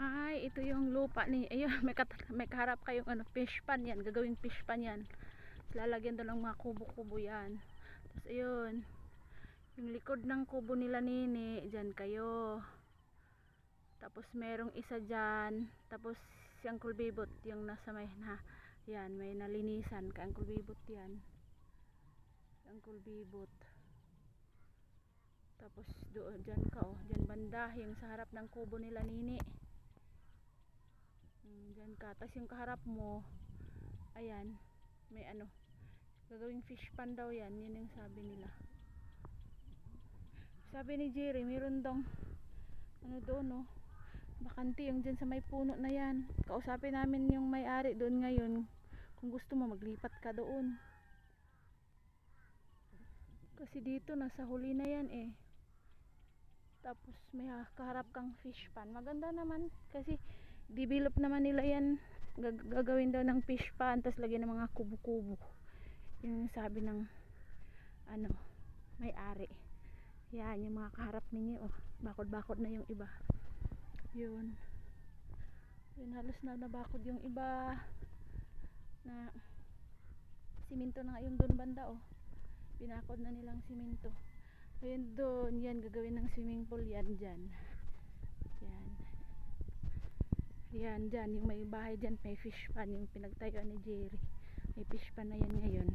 Ay, ito yung lupa ni, ayun, may kaharap kayong ano, fish pan yan, gagawing fish pan yan. Lalagyan doon ng mga kubo-kubo yan. Tapos ayun, yung likod ng kubo nila nini, dyan kayo. Tapos merong isa dyan. Tapos si Uncle Bibot, yung nasa may na, yan, may nalinisan kay Uncle Bibot yan. Si Uncle Bibot. Tapos doon, dyan ka oh, dyan banda, yung sa harap ng kubo nila nini. Dyan ka. Tapos yung kaharap mo, ayan, may ano, gagawing fish pan daw yan. Yan yung sabi nila. Sabi ni Jerry, meron daw ano doon no, bakante yung dyan sa may puno na yan. Kausapin namin yung may-ari doon ngayon. Kung gusto mo maglipat ka doon. Kasi dito nasa huli na yan eh. Tapos may kaharap kang fish pan. Maganda naman kasi develop naman nila yan. Gagawin daw ng fish pan, tapos lagyan ng mga kubo-kubo. Yung sabi ng ano, may-ari. Yan yung mga kaharap ninyo oh. Bakod-bakod na yung iba. Yun. Yun, halos na nabakod yung iba. Na simento na nga yung doon banda oh. Binakod na nilang simento. Ayun doon, yan gagawin ng swimming pool yan dyan. Yan. Yan dyan, yung may bahay dyan, may fish pan, yung pinagtayuan ni Jerry. May fish pan na yan ngayon.